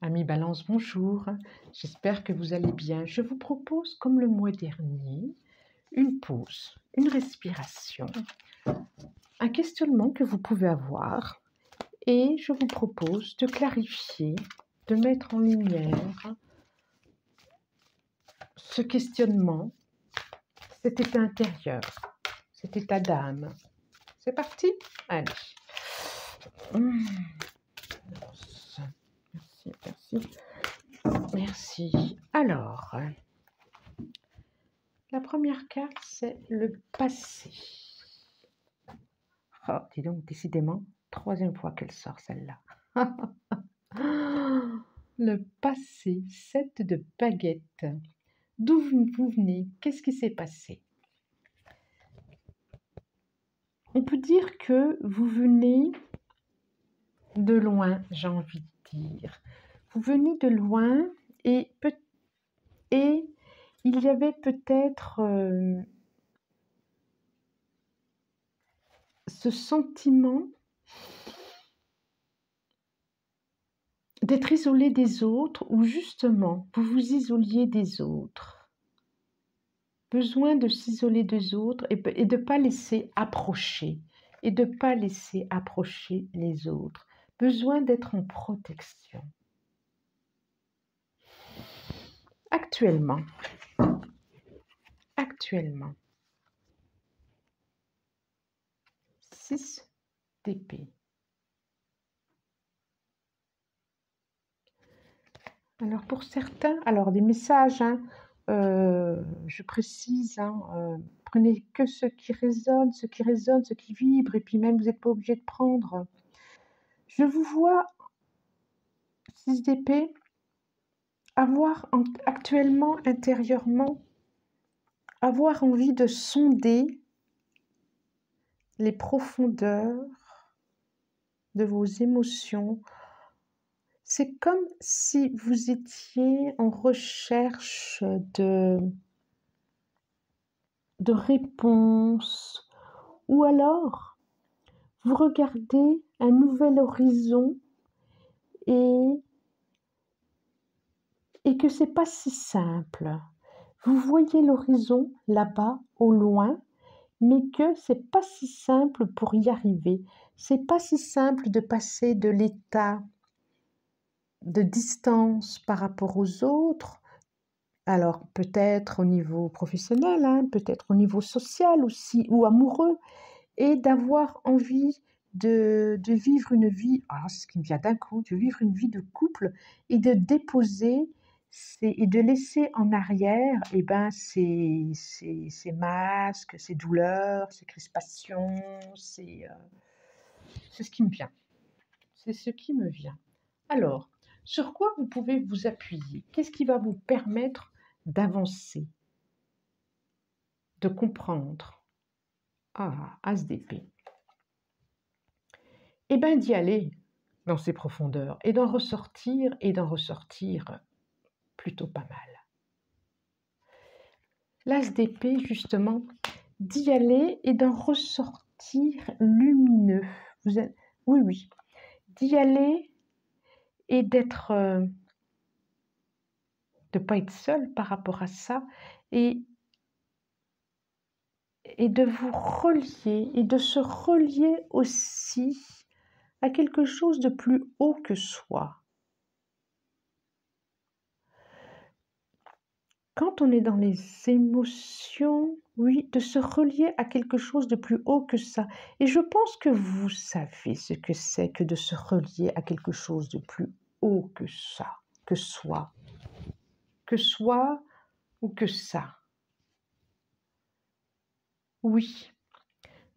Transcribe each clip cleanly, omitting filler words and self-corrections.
Amis Balance, bonjour. J'espère que vous allez bien. Je vous propose, comme le mois dernier, une pause, une respiration, un questionnement que vous pouvez avoir et je vous propose de clarifier, de mettre en lumière ce questionnement, cet état intérieur, cet état d'âme. C'est parti? Allez. Merci. Alors, la première carte, c'est le passé. Oh, dis donc, décidément, troisième fois qu'elle sort celle-là. Le passé, 7 de baguette. D'où vous venez? Qu'est-ce qui s'est passé? On peut dire que vous venez de loin, j'ai envie de dire. Vous venez de loin et il y avait peut-être ce sentiment d'être isolé des autres, ou justement, vous vous isoliez des autres. Besoin de s'isoler des autres et de ne pas laisser approcher, et de ne pas laisser approcher les autres. Besoin d'être en protection. Actuellement, 6 d'épée. Alors pour certains, alors des messages, je précise, prenez que ce qui résonne, ce qui vibre, et puis même vous n'êtes pas obligé de prendre. Je vous vois, 6 d'épée, avoir actuellement, intérieurement, avoir envie de sonder les profondeurs de vos émotions. C'est comme si vous étiez en recherche de réponses, ou alors vous regardez un nouvel horizon et que c'est pas si simple. Vous voyez l'horizon là-bas, au loin, mais que c'est pas si simple pour y arriver. C'est pas si simple de passer de l'état de distance par rapport aux autres, alors peut-être au niveau professionnel, peut-être au niveau social aussi, ou amoureux, et d'avoir envie de vivre une vie, alors c'est ce qui me vient d'un coup, de vivre une vie de couple et de déposer et de laisser en arrière ces masques, ces douleurs, ces crispations, c'est ce qui me vient. C'est ce qui me vient. Alors, sur quoi vous pouvez vous appuyer? Qu'est-ce qui va vous permettre d'avancer, de comprendre? As d'épée. Eh bien, d'y aller dans ces profondeurs et d'en ressortir plutôt pas mal. L'as d'épée, justement, d'y aller et d'en ressortir lumineux. Oui, d'y aller et d'être, de ne pas être seul par rapport à ça, et de vous relier et de se relier aussi à quelque chose de plus haut que soi. Quand on est dans les émotions, oui, de se relier à quelque chose de plus haut que ça. Et je pense que vous savez ce que c'est que de se relier à quelque chose de plus haut que ça, que soi ou que ça. Oui,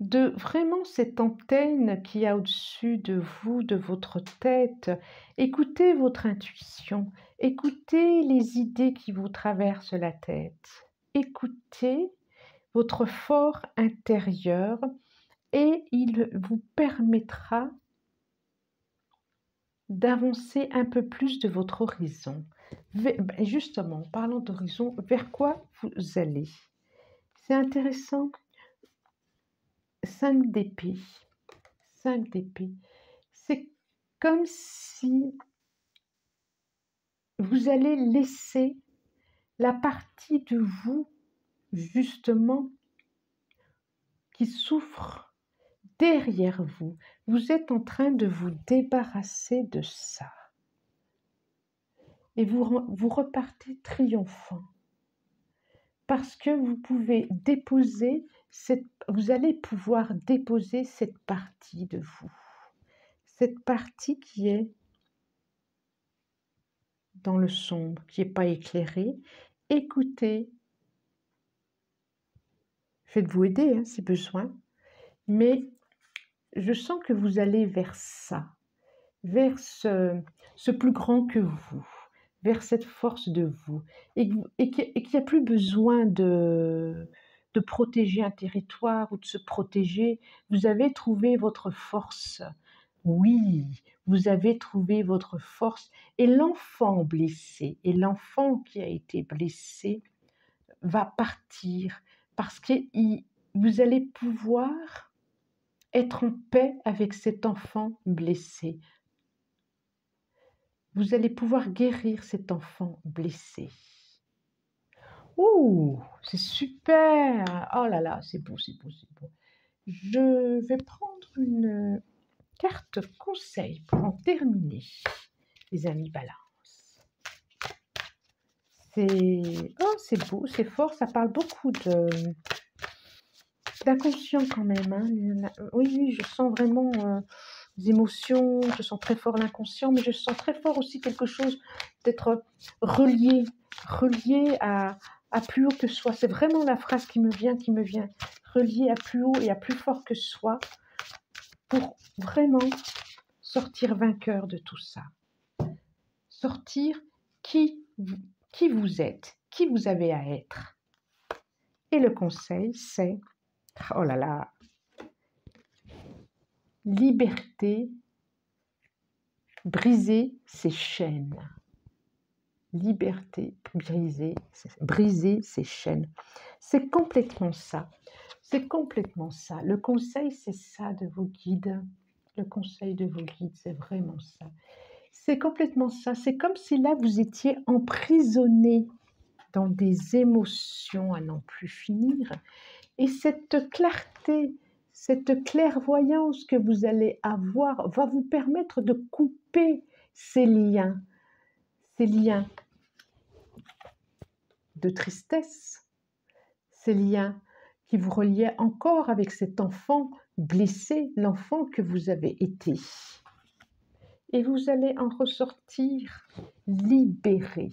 de vraiment cette antenne qui y a au-dessus de vous, de votre tête. Écoutez votre intuition, écoutez les idées qui vous traversent la tête, écoutez votre fort intérieur et il vous permettra d'avancer un peu plus de votre horizon. Justement, parlons d'horizon, vers quoi vous allez? C'est intéressant. 5 d'épée. 5 d'épée. C'est comme si vous allez laisser la partie de vous, justement, qui souffre derrière vous. Vous êtes en train de vous débarrasser de ça. Et vous repartez triomphant. Parce que vous allez pouvoir déposer cette partie de vous. Cette partie qui est dans le sombre, qui n'est pas éclairée. Écoutez, faites-vous aider si besoin, mais je sens que vous allez vers ça, vers ce plus grand que vous, vers cette force de vous, et qu'il n'y a plus besoin de protéger un territoire ou de se protéger. Vous avez trouvé votre force. Oui, vous avez trouvé votre force. Et l'enfant blessé, et l'enfant qui a été blessé, va partir parce que vous allez pouvoir être en paix avec cet enfant blessé. Vous allez pouvoir guérir cet enfant blessé. Ouh, c'est super! Oh là là, c'est beau, c'est beau, c'est beau. Je vais prendre une carte conseil pour en terminer, les amis Balance. C'est beau, c'est fort, ça parle beaucoup d'inconscient quand même. Hein. Oui, je sens vraiment des émotions, je sens très fort l'inconscient, mais je sens très fort aussi quelque chose d'être relié à plus haut que soi. C'est vraiment la phrase qui me vient, relié à plus haut et à plus fort que soi, pour vraiment sortir vainqueur de tout ça. Sortir qui vous êtes, qui vous avez à être. Et le conseil, c'est, oh là là, liberté, briser ses chaînes. Liberté, briser ses chaînes. C'est complètement ça. C'est complètement ça. Le conseil, c'est ça de vos guides. Le conseil de vos guides, c'est vraiment ça. C'est complètement ça. C'est comme si là, vous étiez emprisonné dans des émotions à n'en plus finir. Et cette clarté, cette clairvoyance que vous allez avoir va vous permettre de couper ces liens de tristesse, ces liens qui vous reliaient encore avec cet enfant blessé, l'enfant que vous avez été. Et vous allez en ressortir libéré,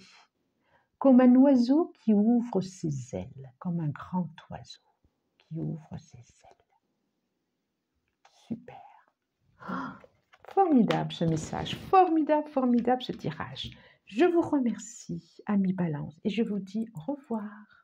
comme un oiseau qui ouvre ses ailes, comme un grand oiseau qui ouvre ses ailes. Super. Oh, formidable ce message, formidable, formidable ce tirage. Je vous remercie, amis Balance, et je vous dis au revoir.